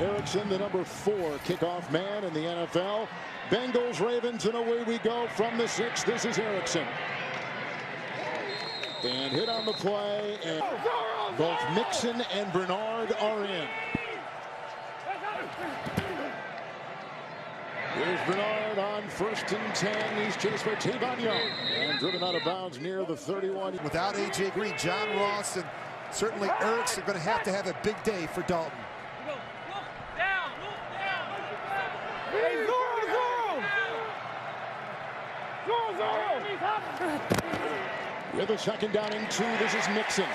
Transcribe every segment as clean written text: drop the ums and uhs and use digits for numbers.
Erickson, the number 4 kickoff man in the NFL. Bengals, Ravens, and away we go from the 6. This is Erickson. And hit on the play, and both Mixon and Bernard are in. Here's Bernard on 1st and 10. He's chased by Tavon Young and driven out of bounds near the 31. Without A.J. Green, John Ross, and certainly Erickson are going to have a big day for Dalton. With a 2nd down and 2, this is Mixon.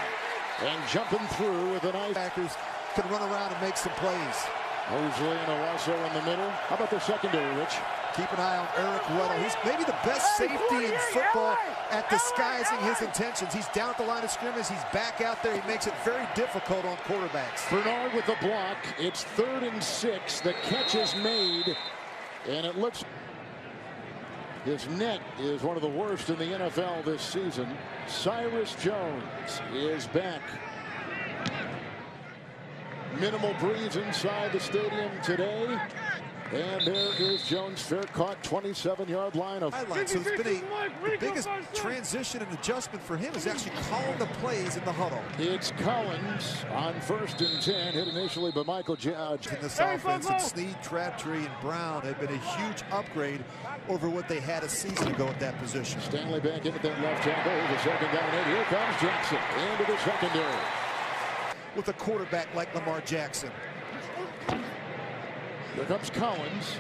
And jumping through with a nice... Backers can run around and make some plays. Mosley and Owasso in the middle. How about the secondary, Rich? Keep an eye on Eric Weddle. He's maybe the best safety in football at disguising his intentions. He's down at the line of scrimmage. He's back out there. He makes it very difficult on quarterbacks. Bernard with the block. It's 3rd and 6. The catch is made. And it looks... His net is one of the worst in the NFL this season. Cyrus Jones is back. Minimal breeze inside the stadium today. And there is Jones, fair caught, 27-yard line of... So it's been the biggest transition and adjustment for him is actually calling the plays in the huddle. It's Collins on 1st and 10, hit initially by Michael Judge. In this offense, and Snead, Crabtree, and Brown have been a huge upgrade over what they had a season ago at that position. Stanley back into that left tackle. The 2nd down, and here comes Jackson into the secondary. With a quarterback like Lamar Jackson. Here comes Collins.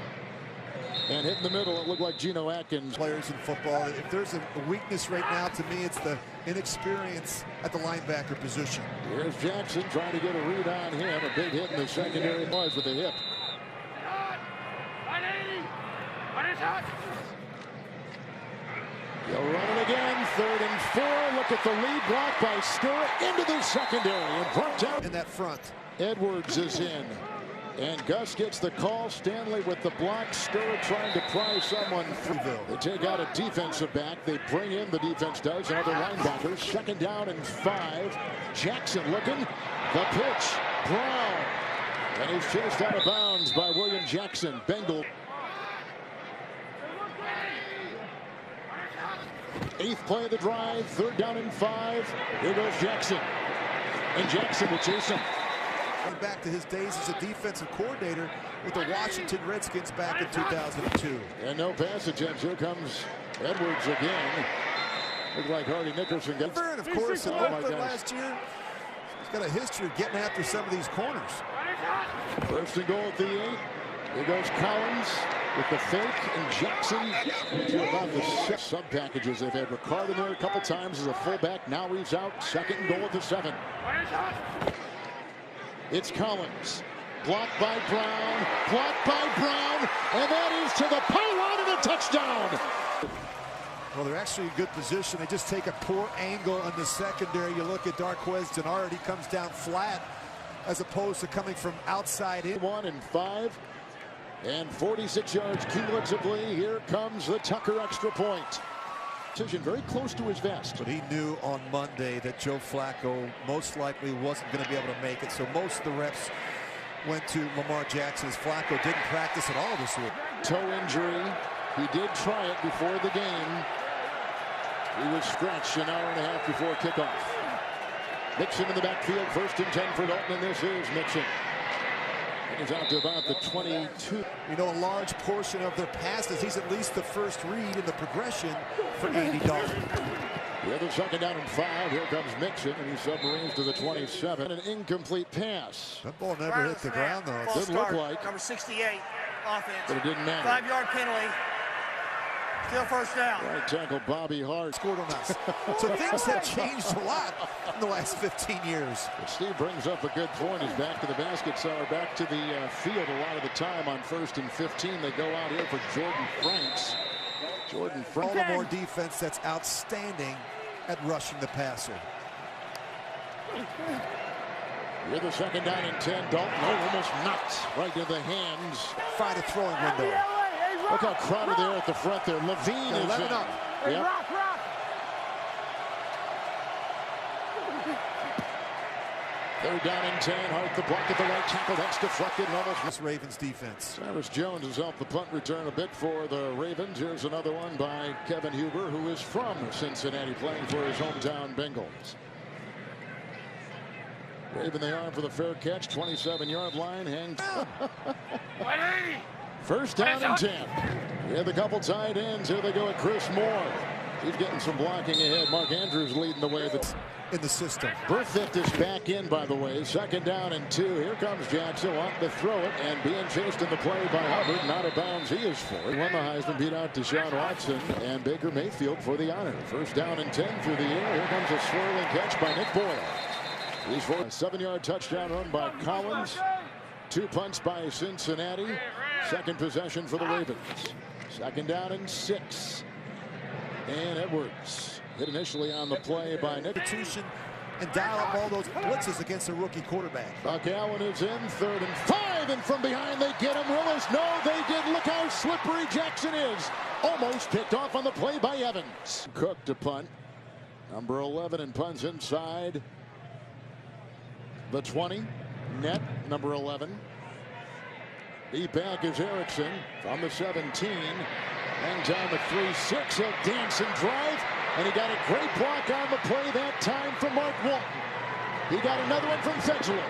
And hit in the middle, it looked like Geno Atkins. Players in football, if there's a weakness right now, to me, it's the inexperience at the linebacker position. Here's Jackson trying to get a read on him. A big hit in the secondary was with the hip. They'll run it again. 3rd and 4. Look at the lead block by Stewart into the secondary and brought down. In that front. Edwards is in. And Gus gets the call. Stanley with the block. Stewart trying to pry someone through. They take out a defensive back. They bring in, the defense does, another linebacker. 2nd down and 5. Jackson looking. The pitch. Brown. And he's chased out of bounds by William Jackson. Bengal. 8th play of the drive. 3rd down and 5. Here goes Jackson. And Jackson will chase him. Back to his days as a defensive coordinator with the Washington Redskins back in 2002. And no pass attempts. Here comes Edwards again. Looks like Hardy Nickerson gets. And of course, in Oakland last year, he's got a history of getting after some of these corners. 1st and goal at the 8. Here goes Collins with the fake, and Jackson to about the 6 sub-packages. They've had Ricard in there a couple times as a fullback. Now he's out. 2nd and goal at the 7. It's Collins. Blocked by Brown. Blocked by Brown. And that is to the pylon and a touchdown. Well, they're actually in good position. They just take a poor angle in the secondary. You look at Darquez Denard, he comes down flat as opposed to coming from outside in. 1 and 5. And 46 yards cumulatively. Here comes the Tucker extra point. Decision very close to his vest. But he knew on Monday that Joe Flacco most likely wasn't going to be able to make it. So most of the reps went to Lamar Jackson. As Flacco didn't practice at all this week. Toe injury. He did try it before the game. He was scratched an hour and a half before kickoff. Mixon in the backfield. 1st and 10 for Dalton. And this is Mixon. He's out to about the 22. You know, a large portion of their passes, he's at least the first read in the progression for Andy Dalton. The other 2nd down and 5. Here comes Mixon, and he submarines to the 27. An incomplete pass. That ball never hit the ground, though. It didn't look like. Number 68, offense. But it didn't matter. 5-yard penalty. Still 1st down. Right tackle Bobby Hart. Scored on us. So things have changed a lot in the last 15 years. But Steve brings up a good point. He's back to the basket, so back to the field a lot of the time on 1st and 15. They go out here for Jordan Franks. Jordan Franks. Baltimore defense that's outstanding at rushing the passer. With a 2nd down and 10. Dalton almost knocked right in the hands. Find a throwing window. Look how crowded they are at the front there. Levine is in. Up. Yep. Third down and 10. Hart the block at the right tackle. That's deflected and almost. This Ravens defense. Cyrus Jones has helped the punt return a bit for the Ravens. Here's another one by Kevin Huber, who is from Cincinnati, playing for his hometown Bengals. Waving the arm for the fair catch. 27-yard line. Hangs. First down and 10. We have a couple tight ends. Here they go at Chris Moore. He's getting some blocking ahead. Mark Andrews leading the way. In the system. Burfict is back in, by the way. Second down and 2. Here comes Jackson wanting to throw it and being chased in the play by Hubbard. Not a bounds he is for. He won the Heisman, beat out Deshaun Watson and Baker Mayfield for the honor. First down and 10 through the air. Here comes a swirling catch by Nick Boyle. He's for a 7-yard touchdown run by Collins. 2 punts by Cincinnati. Second possession for the Ravens. Second down and 6. And Edwards hit initially on the play by Nick. And dial up all those blitzes against a rookie quarterback. Buck Allen is in. 3rd and 5. And from behind they get him. Willis. No, they did. Look how slippery Jackson is. Almost picked off on the play by Evans. Cook to punt. Number 11 and punts inside the 20. Net number 11. The back is Erickson from the 17. And down the 3-6. A dance and drive. And he got a great block on the play that time from Mark Walton. He got another one from Fedgeler.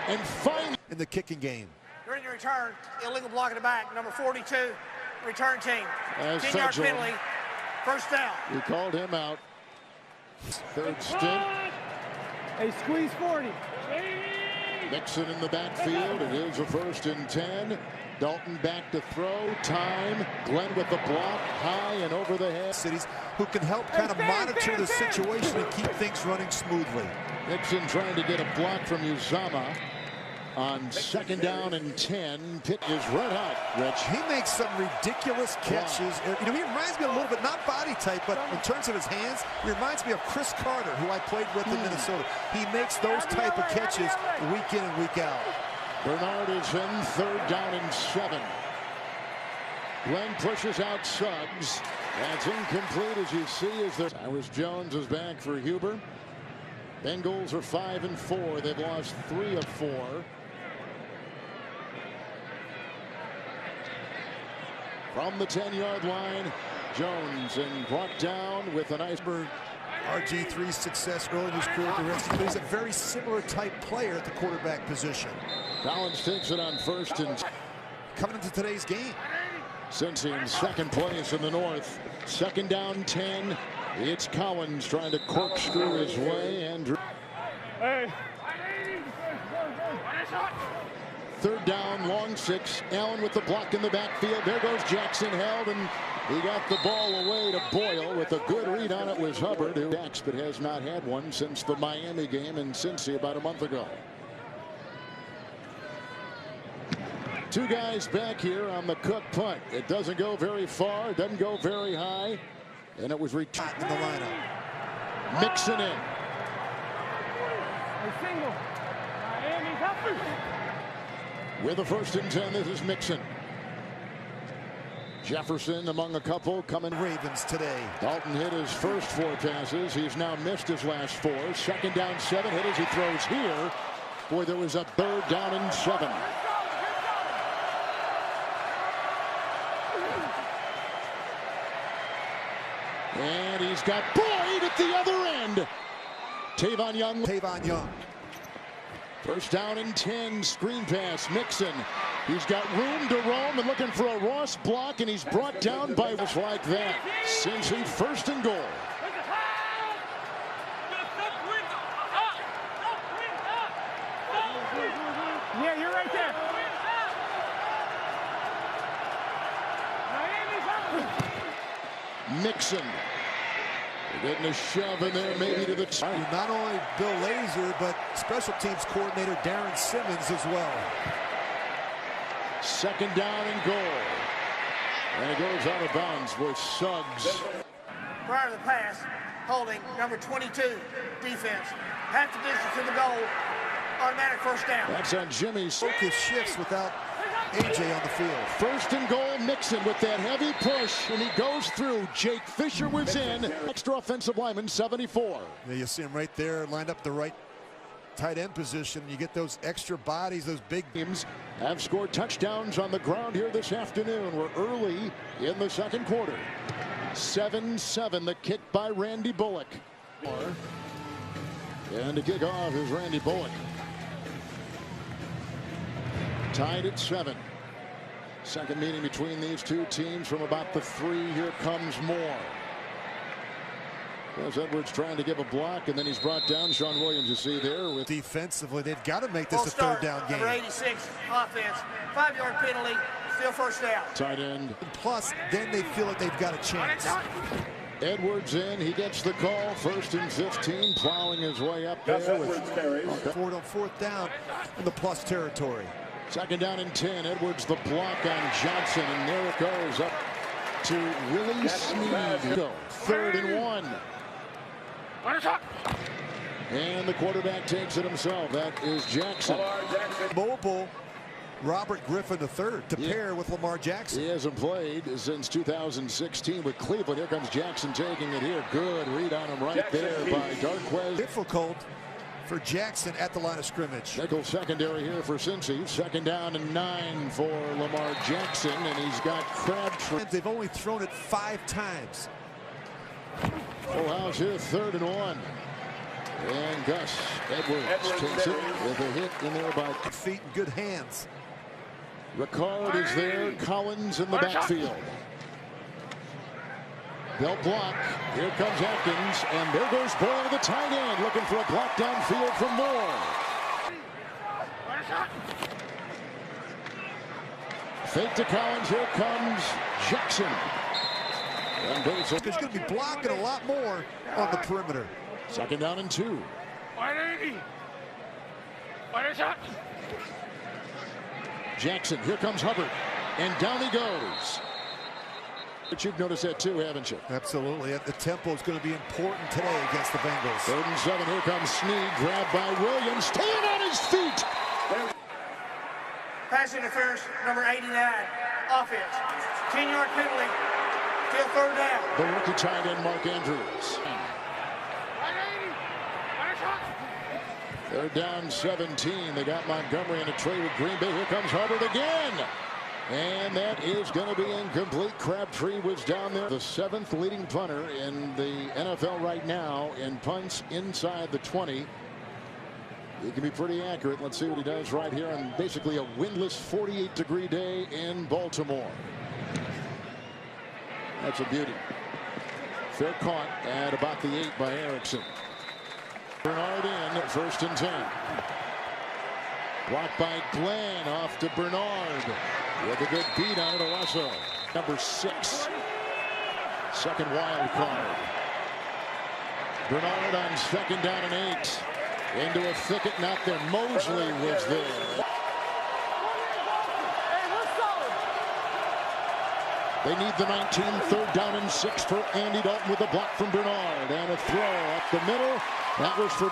And finally in the kicking game. During the return, illegal block in the back, number 42, return team. 10-yard penalty, first down. We called him out. Third stint. Hey, squeeze 40. Mixon in the backfield. It is a 1st and 10. Dalton back to throw. Time. Glenn with the block. High and over the head. Cities who can help kind of monitor the situation and keep things running smoothly. Nixon trying to get a block from Uzama on 2nd down and 10. Pitt is red hot, Rich. He makes some ridiculous catches. Wow. You know, he reminds me a little bit, not body type, but in terms of his hands, he reminds me of Chris Carter, who I played with in Minnesota. He makes those type of catches week in and week out. Bernard is in. 3rd down and 7. Glenn pushes out Suggs. That's incomplete, as you see. As there, Cyrus Jones is back for Huber. Bengals are 5 and 4. They've lost 3 of 4. From the 10-yard line, Jones and brought down with an iceberg. RG3's success early in his career at the Redskins. He's a very similar type player at the quarterback position. Collins takes it on 1st and coming into today's game. Cincy in 2nd place in the North. 2nd down 10. It's Collins trying to corkscrew his way. And Hey. 3rd down, long 6. Allen with the block in the backfield. There goes Jackson, held, and he got the ball away to Boyle. With a good read on it was Hubbard, who backs but has not had one since the Miami game in Cincy about a month ago. 2 guys back here on the Cook punt. It doesn't go very far, it doesn't go very high, and it was returned in the lineup. Mixon in. With a 1st and 10, this is Mixon. Jefferson among a couple coming. Ravens today. Dalton hit his first 4 passes. He's now missed his last 4. 2nd down 7. Hit as he throws here. Boy, there was a 3rd down and 7. And he's got Boyd at the other end. Tavon Young. 1st down and 10. Screen pass. Mixon. He's got room to roam and looking for a Ross block, and he's brought down by just like that. Cincy 1st and goal. Yeah, you're right there. Mixon. They're getting a shove in there, maybe to the top. Not only Bill Lazor, but special teams coordinator Darren Simmons as well. 2nd down and goal. And it goes out of bounds with Suggs. Prior to the pass, holding number 22, defense. Half the distance to the goal, automatic 1st down. That's on Jimmy's. Focus shifts without AJ on the field. 1st and goal, Mixon with that heavy push, and he goes through. Jake Fisher was in. Extra offensive lineman, 74. Yeah, you see him right there, lined up the right tight end position. You get those extra bodies, those big teams have scored touchdowns on the ground here this afternoon. We're early in the second quarter. 7-7, the kick by Randy Bullock. And to kick off is Randy Bullock. Tied at 7. Second meeting between these two teams from about the 3. Here comes Moore. There's Edwards trying to give a block, and then he's brought down. Sean Williams, you see there. With defensively, they've got to make this a third down game. Number 86, offense. 5-yard penalty, still first down. Tight end. Plus, then they feel like they've got a chance. Edwards in, he gets the call. 1st and 15, plowing his way up there. Forward on 4th down in the plus territory. 2nd down and 10. Edwards the block on Johnson, and there it goes up to Willie Snead. 3rd and 1. And the quarterback takes it himself. That is Jackson. Mobile Robert Griffin III to pair with Lamar Jackson. He hasn't played since 2016 with Cleveland. Here comes Jackson taking it here. Good read on him right there by Darquez. Difficult for Jackson at the line of scrimmage. Nickel secondary here for Cincy. 2nd down and 9 for Lamar Jackson, and he's got Crabtree. They've only thrown it 5 times. Full house here, 3rd and 1. And Gus Edwards takes it with a hit in there by feet and good hands. Ricard is there. Collins in the backfield. They'll block. Here comes Atkins, and there goes Boyle, the tight end, looking for a block downfield from Moore. Fake to Collins. Here comes Jackson. And There's going to be blocking a lot more on the perimeter. 2nd down and 2. 180. Jackson. Here comes Hubbard, and down he goes. But you've noticed that too, haven't you? Absolutely. The tempo is going to be important today against the Bengals. 3rd and 7. Here comes Snead, grabbed by Williams, staying on his feet. Pass interference, number 89, offense. 10-yard penalty, still 3rd down. The rookie tight end, Mark Andrews. 3rd down, 17. They got Montgomery in a trade with Green Bay. Here comes Hubbard again. And that is going to be incomplete. Crabtree was down there. The 7th leading punter in the NFL right now in punts inside the 20. He can be pretty accurate. Let's see what he does right here on basically a windless 48-degree day in Baltimore. That's a beauty. Fair caught at about the 8 by Erickson. Bernard in, 1st and 10. Blocked by Glenn, off to Bernard. With a good beat on it, Owasso. Number 6. 2nd wild card. Bernard on 2nd down and 8. Into a thicket, not there. Mosley was there. They need the 19, 3rd down and 6 for Andy Dalton with a block from Bernard. And a throw up the middle. That was for...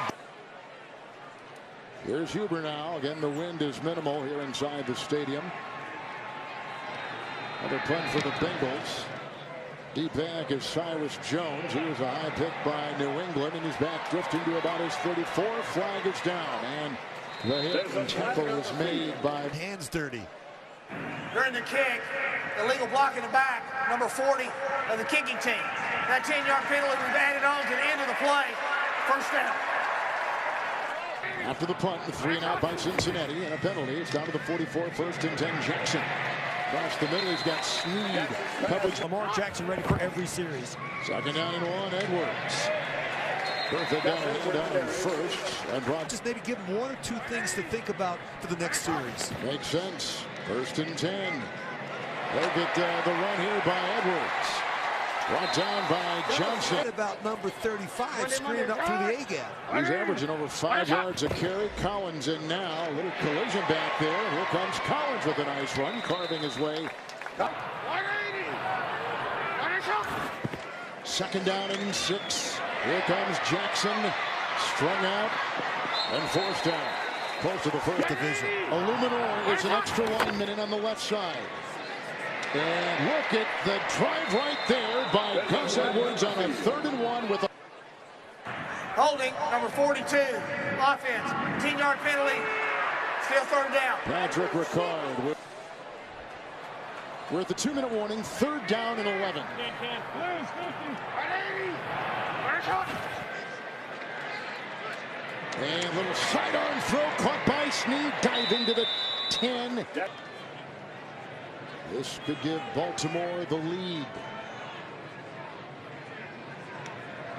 Here's Huber now. Again, the wind is minimal here inside the stadium. Another punt for the Bengals. Deep back is Cyrus Jones. He was a high pick by New England, and he's back drifting to about his 34. Flag is down, and the hit and tackle is made by... Hands dirty. During the kick, illegal block in the back, number 40 of the kicking team. That 10-yard penalty we've added on to the end of the play. 1st down. After the punt, the 3 and out by Cincinnati, and a penalty. It's down to the 44, 1st and 10, Jackson. Across the middle, he's got Snead. Coverage. Lamar Jackson ready for every series. 2nd down and 1, Edwards. Perfect down and 1st. And brought... Just maybe give him 1 or 2 things to think about for the next series. Makes sense. 1st and 10. They'll get the run here by Edwards. Brought down by Johnson. What about number 35 screening up through the A-gap? He's averaging over 5 yards a carry. Collins in now. A little collision back there. And here comes Collins with a nice run, carving his way. 2nd down and 6. Here comes Jackson. Strung out and 4th down. Close to the 1st division. Illuminor is an extra lineman in on the left side. And look at the drive right there by Gus Edwards on a 3rd and 1 with a... Holding, number 42, offense. 10-yard penalty, still third down. Patrick Ricard. We're at the 2-minute warning, 3rd down and 11. And a little sidearm throw caught by Snead, diving to the 10. This could give Baltimore the lead.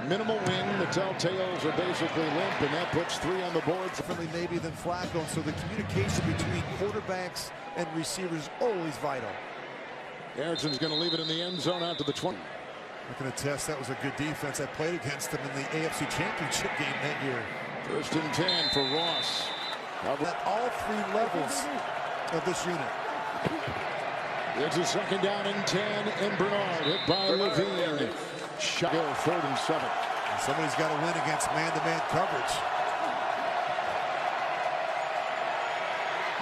Minimal win. The Telltales are basically limp, and that puts 3 on the board. Differently maybe than Flacco, so the communication between quarterbacks and receivers is always vital. Erickson's going to leave it in the end zone out to the 20. I can attest that was a good defense. I played against them in the AFC Championship game that year. 1st and 10 for Ross. At all 3 levels of this unit. It's a 2nd down and 10, and Bernard hit by Levine. Shot 3rd and 7. Somebody's got to win against man-to-man coverage.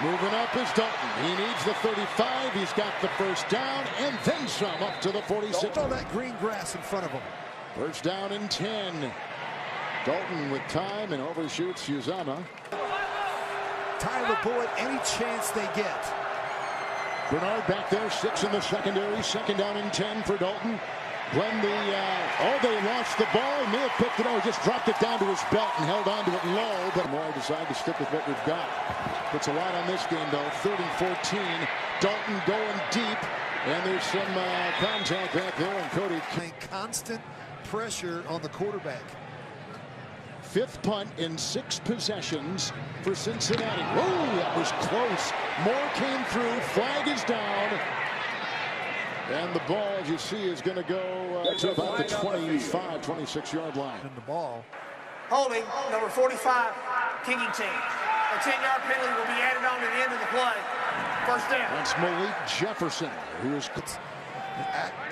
Moving up is Dalton. He needs the 35. He's got the 1st down and then some up to the 46. All that green grass in front of him. 1st down and 10. Dalton with time and overshoots Uzama. Tyler Boyd, any chance they get. Bernard back there, 6 in the secondary. 2nd down and 10 for Dalton. Glenn, they lost the ball. He may have picked it up. He just dropped it down to his belt and held on to it low. But Moore decided to stick with what we've got. Puts a lot on this game, though. 3rd and 14. Dalton going deep. And there's some contact back there. And Cody. Constant pressure on the quarterback. 5th punt in 6 possessions for Cincinnati. Whoa, that was close. Moore came through. Flag is down. And the ball, as you see, is going to go to about the 25, 26-yard line. And the ball. Holding, number 45, kicking team. A 10-yard penalty will be added on to the end of the play. 1st down. That's Malik Jefferson, who is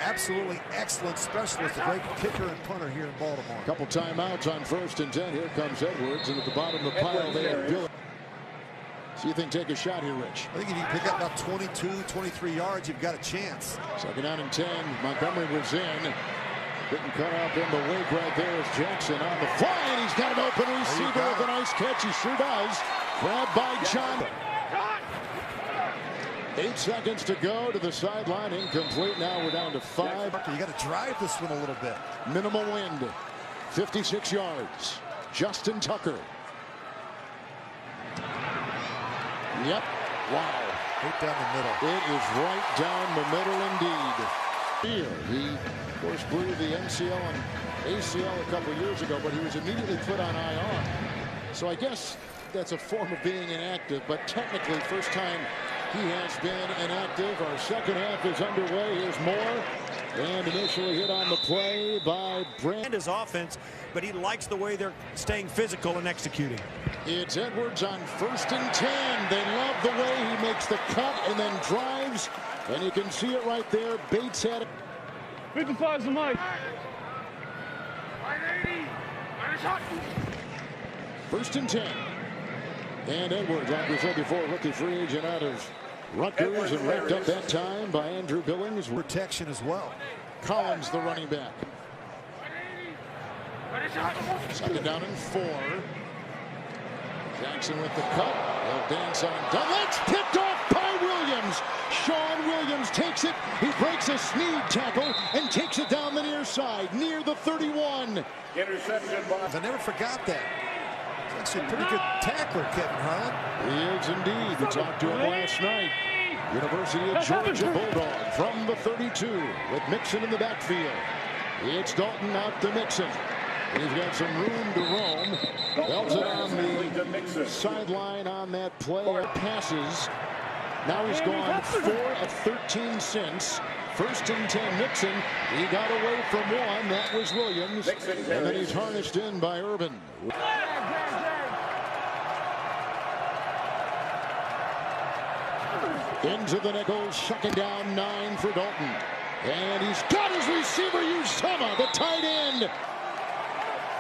absolutely excellent specialist, a great kicker and punter here in Baltimore. a couple timeouts on 1st and 10. Here comes Edwards, and at the bottom of the pile, they have Bill. So you think take a shot here, Rich? I think if you pick up about 22, 23 yards, you've got a chance. 2nd down and 10. Montgomery was in. Getting cut off in the wake right there is Jackson on the fly, and he's got an open receiver with a nice catch. He sure does. Grabbed by John. 8 seconds to go to the sideline. Incomplete. Now we're down to 5. You got to drive this one a little bit. Minimal wind. 56 yards. Justin Tucker. Yep. Wow. Right down the middle. It is right down the middle indeed. He, of course, blew the MCL and ACL a couple years ago, but he was immediately put on IR. So I guess that's a form of being inactive, but technically first time he has been inactive. Our 2nd half is underway. Here's Moore. And initially hit on the play by Brand. And his offense, but he likes the way they're staying physical and executing. It's Edwards on 1st and 10. They love the way he makes the cut and then drives. And you can see it right there. Bates had it. 55 is the mic. 1st and 10. And Edwards, like we said before, rookie free agent out of Rutgers, and wrapped up that time by Andrew Billings. Protection as well. Collins, the running back. 2nd down and 4. Jackson with the cut. They'll dance on. That's picked off by Williams. Sean Williams takes it. He breaks a Snead tackle and takes it down the near side, near the 31. Interception by. I never forgot that. He's actually a pretty good tackler, Kevin Harlan. He is indeed. We talked to him last night. University of Georgia Bulldog from the 32 with Mixon in the backfield. It's Dalton out to Mixon. He's got some room to roam. Belts it on the sideline on that play. Passes. Now he's gone 4 of 13 since. 1st and 10, Mixon. He got away from one. That was Williams. And then he's harnessed in by Urban. Into the nickel, 2nd down, 9 for Dalton. And he's got his receiver, Uzama, the tight end.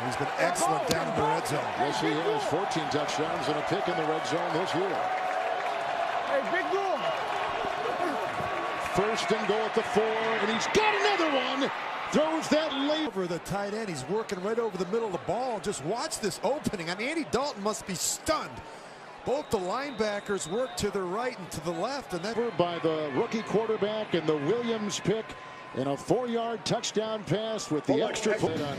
He's been excellent down in the red zone. Yes, he has 14 touchdowns and a pick in the red zone this year. Hey, big goal. 1st and goal at the 4, and he's got another one. throws that late. Over the tight end, he's working right over the middle of the ball. Just watch this opening. I mean, Andy Dalton must be stunned. Both the linebackers work to the right and to the left, and that by the rookie quarterback and the Williams pick in a 4-yard touchdown pass with the extra point on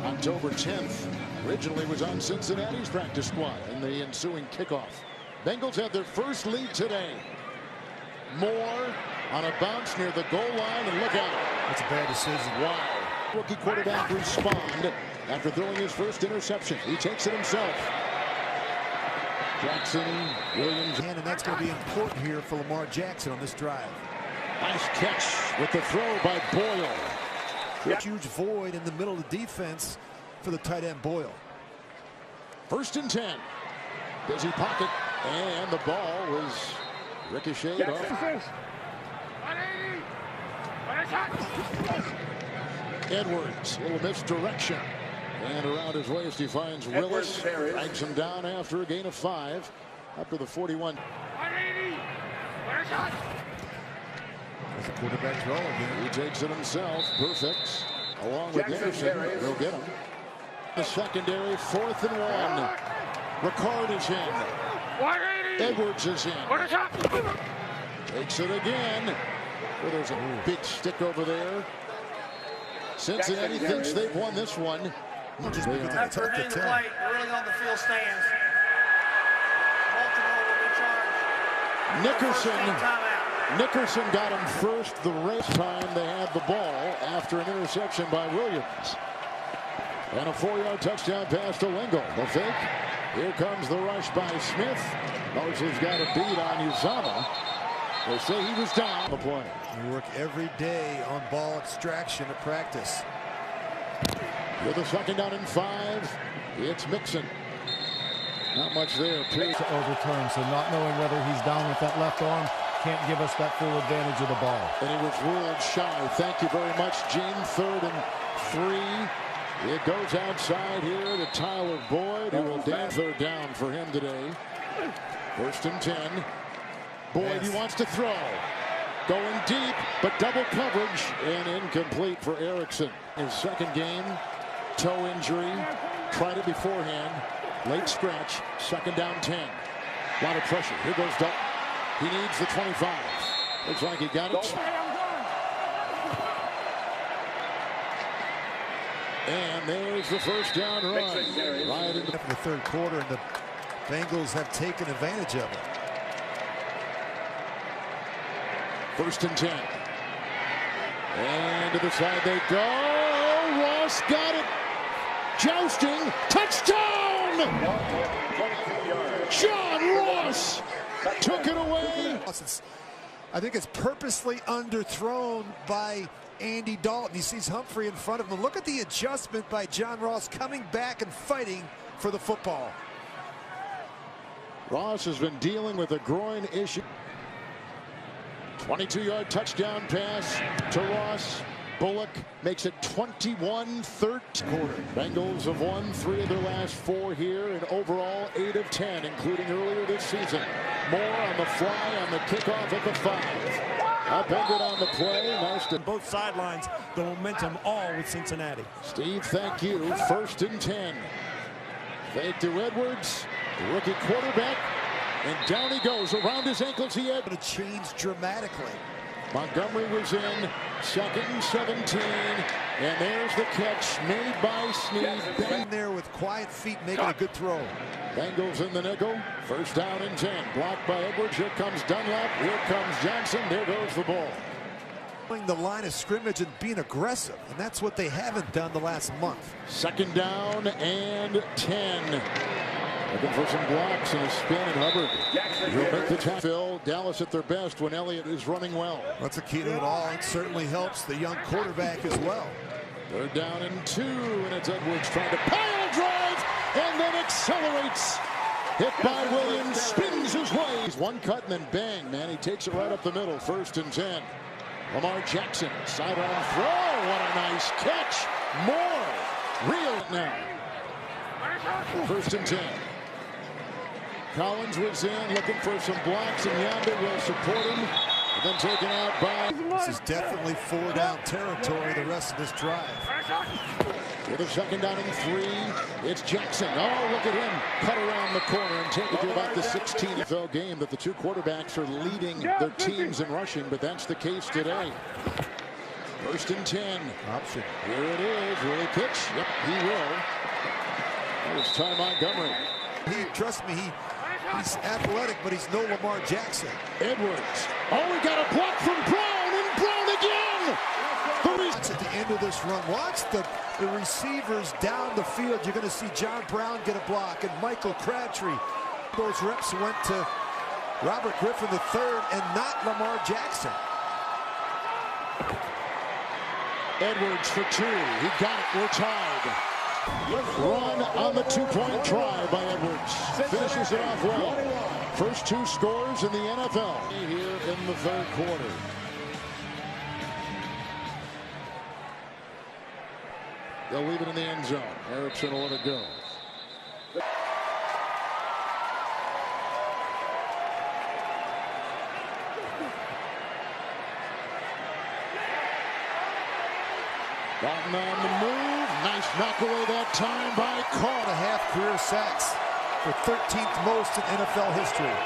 October 10th. Originally was on Cincinnati's practice squad in the ensuing kickoff. Bengals had their first lead today. Moore on a bounce near the goal line, and look out. That's a bad decision. Wow. Rookie quarterback respond after throwing his first interception. He takes it himself. Jackson, Williams. And that's going to be important here for Lamar Jackson on this drive. Nice catch with the throw by Boyle. Huge void in the middle of the defense for the tight end Boyle. 1st and 10. Busy pocket, and the ball was ricocheted off. Edwards, a little misdirection. And around his waist, he finds Willis. Drags him down after a gain of 5. Up to the 41. There's a quarterback draw again. He takes it himself. Perfect. Along with Anderson. He'll get him. The secondary, 4th and 1. Ricard is in. Edwards is in. Takes it again. Well, there's a big stick over there. Cincinnati thinks they've won this one. After hitting the plate, really on the field stands. Baltimore will be charged. Nickerson got him first the race time they had the ball after an interception by Williams. And a 4-yard touchdown pass to Lingle. The fake. Here comes the rush by Smith. Mosley's got a beat on Uzama. They say he was down the play. You work every day on ball extraction at practice. With a 2nd down and 5, it's Mixon. Not much there. To overturn, so not knowing whether he's down with that left arm can't give us that full advantage of the ball. And he was ruled shy. Thank you very much, Gene. 3rd and 3. It goes outside here to Tyler Boyd, who will dance 3rd down for him today. 1st and 10. Boyd, he wants to throw. Going deep, but double coverage and incomplete for Erickson. His 2nd game, toe injury. Tried it beforehand. Late scratch. 2nd down 10. A lot of pressure. Here goes Dalton. He needs the 25. Looks like he got it. And there's the 1st down run. Right into the 3rd quarter, and the Bengals have taken advantage of it. 1st and 10. And to the side they go. Ross got it. Jousting. Touchdown! John Ross took it away. I think it's purposely underthrown by Andy Dalton. He sees Humphrey in front of him. Look at the adjustment by John Ross coming back and fighting for the football. Ross has been dealing with a groin issue. 22-yard touchdown pass to Ross. Bullock makes it 21-13. Bengals have won 3 of their last 4 here, and overall 8 of 10, including earlier this season. Moore on the fly on the kickoff at the 5. Upended on the play. Nice to both sidelines. The momentum all with Cincinnati. Steve, thank you. 1st and 10. Fake to Edwards, the rookie quarterback. And down he goes around his ankles. He had to change dramatically. Montgomery was in 2nd and 17. And there's the catch made by Snead. Bang there with quiet feet making a good throw. Bengals in the nickel. 1st down and 10. Blocked by Edwards. Here comes Dunlap. Here comes Johnson. There goes the ball. The line of scrimmage and being aggressive. And that's what they haven't done the last month. 2nd down and 10. Looking for some blocks and a spin, and Hubbard will make the tackle. Dallas at their best when Elliott is running well. That's the key to it all. It certainly helps the young quarterback as well. 3rd down and 2, and it's Edwards trying to pile drive and then accelerates. Hit by Williams, spins his way. He's one cut and then bang, man. He takes it right up the middle. 1st and 10. Lamar Jackson, sidearm throw. What a nice catch. Moore, reel now. 1st and 10. Collins was in looking for some blocks, and Yanda will support him. And then taken out by... This is definitely 4-down territory the rest of this drive. With a second down and 3, it's Jackson. Oh, look at him cut around the corner and take it to about the 16th NFL game that the two quarterbacks are leading their teams in rushing, but that's the case today. 1st and 10. Option. Here it is. Will he pitch? Yep, he will. It's Ty Montgomery. Trust me, he's athletic, but he's no Lamar Jackson. Edwards. Oh, we got a block from Brown, and Brown again. Watch at the end of this run. Watch the receivers down the field. You're going to see John Brown get a block, and Michael Crabtree. Those reps went to Robert Griffin III and not Lamar Jackson. Edwards for 2. He got it. We're tied. Run on the 2-point try by Edwards. Finishes it off well. First 2 scores in the NFL here in the 3rd quarter. They'll leave it in the end zone. Erickson will let it go. Dalton on the move. Nice knock away that time by Carr. 1.5 career sacks, the 13th most in NFL history.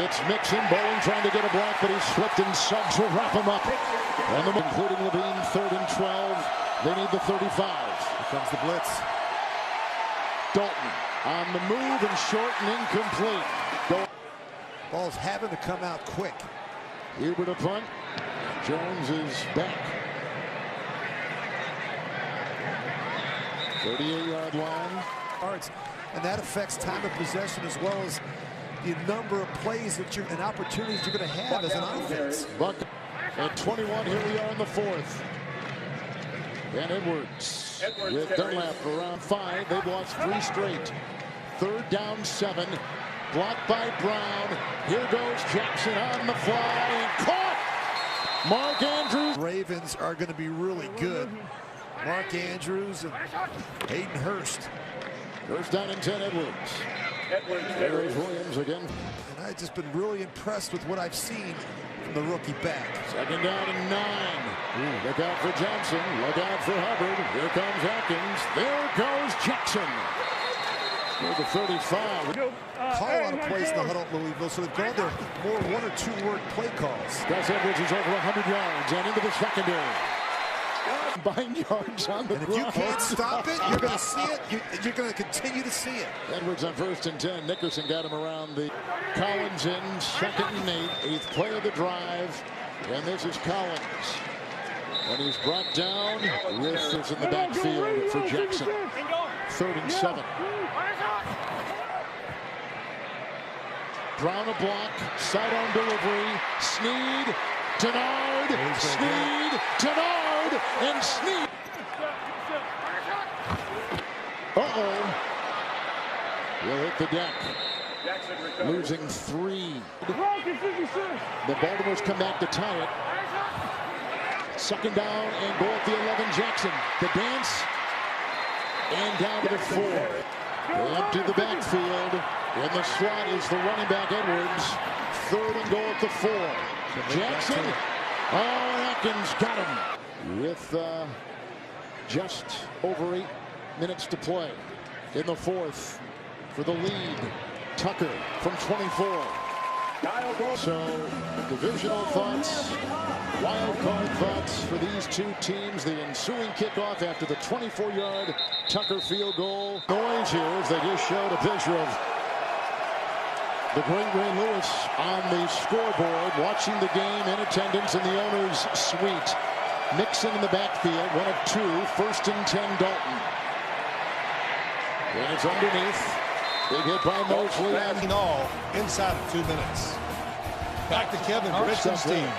It's Mixon. Bowen trying to get a block, but he's slipped, and Suggs will wrap him up. And including Levine, 3rd and 12. They need the 35. Here comes the blitz. Dalton on the move and short and incomplete. Ball's having to come out quick. Huber to punt. Jones is back. 38-yard line. And that affects time of possession as well as the number of plays that and opportunities you're going to have as an offense. Buck at 21. Here we are in the 4th. And Edwards with Dunlap around 5. They've lost 3 straight. 3rd down 7. Blocked by Brown. Here goes Jackson on the fly and caught. Mark Andrews. Ravens are going to be really good. Mark Andrews and Hayden Hurst. 1st down and 10. Edwards. There's Williams again. And I've just been really impressed with what I've seen from the rookie back. 2nd down and 9. Look out for Johnson. Look out for Hubbard. Here comes Atkins. There goes Jackson. Here's the 35. Call a lot of plays in the huddle at Louisville, so they've gone their more 1- or 2-word play calls. Gus Edwards is over 100 yards and into the secondary. Combined yards on the And if ground. you can't stop it, you're going to see it. You're going to continue to see it. Edwards on 1st and 10. Nickerson got him around the... Collins in 2nd and 8. 8th play of the drive. And this is Collins. And he's brought down with this in the backfield for Jackson. 3rd and 7. Brown a block. Sidearm delivery. Snead. Denard. Snead. Denard. And Snead. Uh-oh. Will hit the deck. Losing 3. The Baltimore's come back to tie it. 2nd down and goal at the 11. Jackson. The dance. And down to the 4. They empty the backfield. And the slot is the running back Edwards. 3rd and goal at the 4. Jackson. Oh, Atkins got him. With just over 8 minutes to play in the 4th for the lead. Tucker from 24. So, divisional thoughts, wild card thoughts for these 2 teams. The ensuing kickoff after the 24-yard Tucker field goal. Noise here as they just showed a picture of the great Ray Lewis on the scoreboard, watching the game in attendance in the owner's suite. Mixon in the backfield, 1 of 2, 1st and 10 Dalton. And it's underneath. Big hit by Mosley. All inside of 2 minutes. Back to Kevin Richardson's team.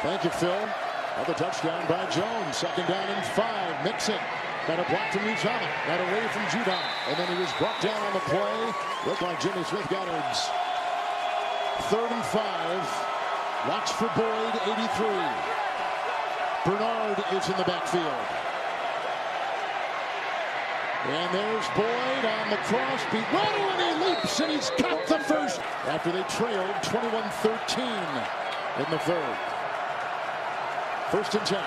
Thank you, Phil. Another touchdown by Jones. 2nd down and 5. Mixon got a block from Uzama. Got away from Judon. And then he was brought down on the play. Looked like Jimmy Smith got it. 3rd and 5. Watch for Boyd, 83. Bernard is in the backfield. And there's Boyd on the cross beat. Waddle, and he leaps, and he's got the first after they trailed 21-13 in the third. 1st and 10.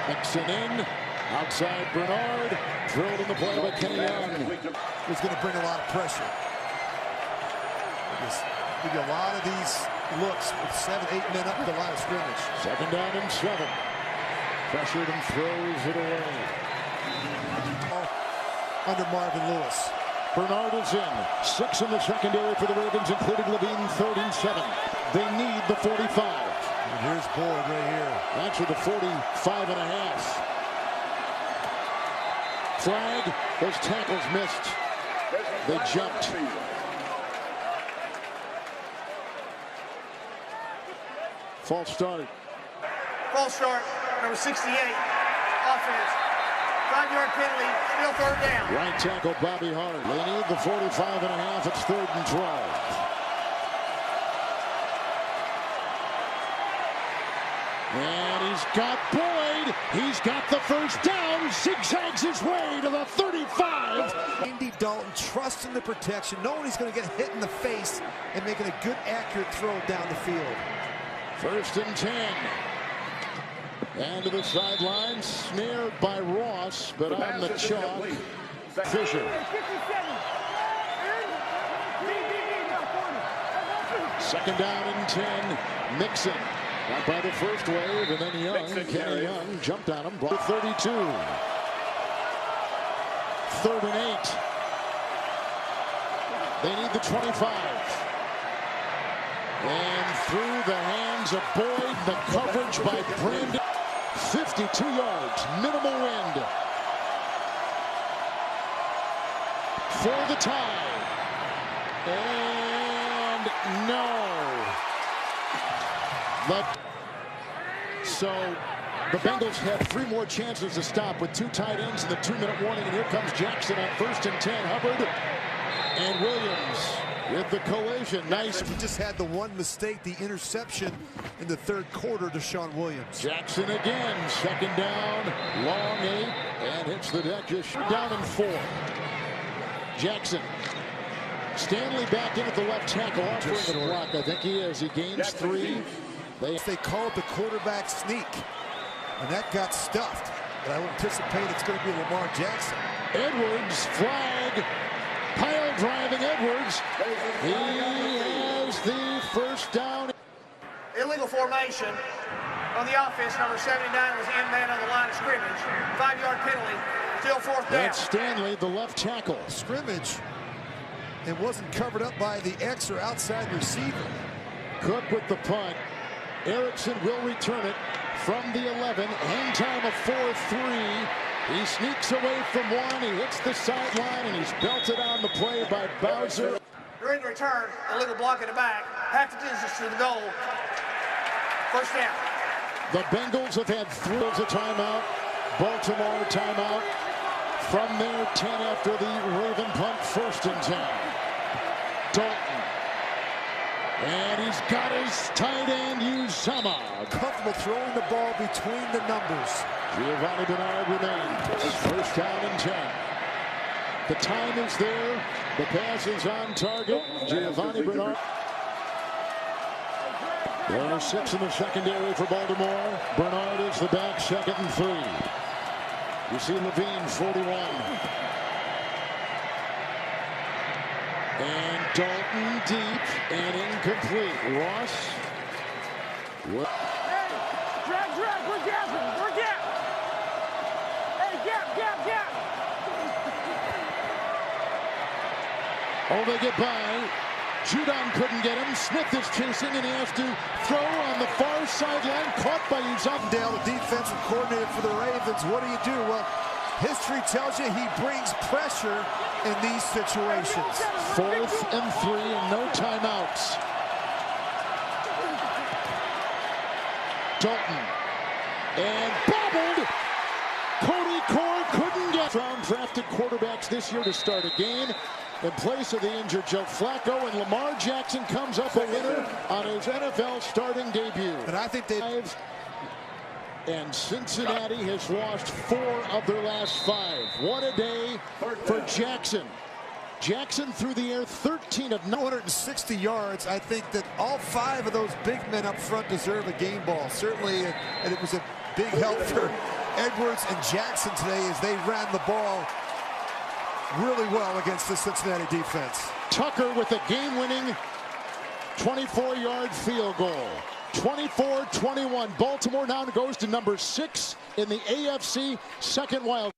Mixon in. Outside Bernard. Drilled in the play by Kenny Young. He's going to bring a lot of pressure. Just give you a lot of these looks with 7, 8 men up to the line of scrimmage. 2nd down and 7. Pressured and throws it away. Under Marvin Lewis. Bernard is in. 6 in the secondary for the Ravens, including Levine, 3rd and 7. They need the 45. And here's Boyd right here. Actually, the 45.5. Flag. Those tackles missed. They jumped. False start. False start, number 68. Offense. 5-yard penalty, still 3rd down. Right tackle Bobby Hart. They need the 45.5. It's 3rd and 12. And he's got Boyd. He's got the first down. Zigzags his way to the 35. Andy Dalton trusting the protection, knowing he's going to get hit in the face and making a good, accurate throw down the field. 1st and 10. And to the sideline, snared by Ross, but on the chalk, Fisher. 2nd down and 10. Mixon. Got by the first wave, and then Young, Kenny Young, jumped on him. Brought 32. 3rd and 8. They need the 25. And through the hands of Boyd, the coverage by Brandon. 52 yards, minimal wind. For the tie. And no. So the Bengals had 3 more chances to stop with 2 tight ends in the 2-minute warning. And here comes Jackson on 1st and 10. Hubbard and Williams with the collision. Nice. He just had the one mistake, the interception in the 3rd quarter to Sean Williams. Jackson again. 2nd down. Long 8. And hits the deck. Just down and 4. Jackson. Stanley back in at the left tackle. Offering the block. I think he is. He gains 3. They call it the quarterback sneak, and that got stuffed. But I would anticipate it's going to be Lamar Jackson. Edwards, flag, pile driving Edwards. He has the first down. Illegal formation on the offense. Number 79 was in man on the line of scrimmage. 5-yard penalty, still 4th down. That's Stanley, the left tackle. Scrimmage. It wasn't covered up by the X or outside receiver. Cook with the punt. Erickson will return it from the 11. Hang time of 4-3. He sneaks away from 1. He hits the sideline, and he's belted on the play by Bowser. During the return, illegal block in the back. Half the distance to the goal. 1st down. The Bengals have had 3 of a timeout. Baltimore timeout. From their 10 after the Raven punt. 1st and 10. Dalton. And he's got his tight end, Uzama. Comfortable throwing the ball between the numbers. Giovanni Bernard remains. 1st down and 10. The time is there. The pass is on target. Giovanni Bernard. There are 6 in the secondary for Baltimore. Bernard is the back, 2nd and 3. You see Levine, 41. And Dalton deep and incomplete. Ross. Hey, drag, we're gapping, we're gap. Hey, gap. Oh, they get by. Judon couldn't get him. Smith is chasing, and he has to throw on the far sideline. Caught by Uzama. Dale, the defensive coordinator for the Ravens. What do? Well, history tells you he brings pressure in these situations. 4th and 3 and no timeouts. Dalton. And bobbled. Cody Core couldn't get. Round drafted quarterbacks this year to start a game. In place of the injured Joe Flacco, and Lamar Jackson comes up a winner on his NFL starting debut. And I think they... And Cincinnati has lost 4 of their last 5. What a day for Jackson. Jackson through the air, 13 of 160 yards. I think that all 5 of those big men up front deserve a game ball. Certainly, and it was a big help for Edwards and Jackson today as they ran the ball really well against the Cincinnati defense. Tucker with a game-winning 24-yard field goal. 24-21. Baltimore now goes to number 6 in the AFC, second wild.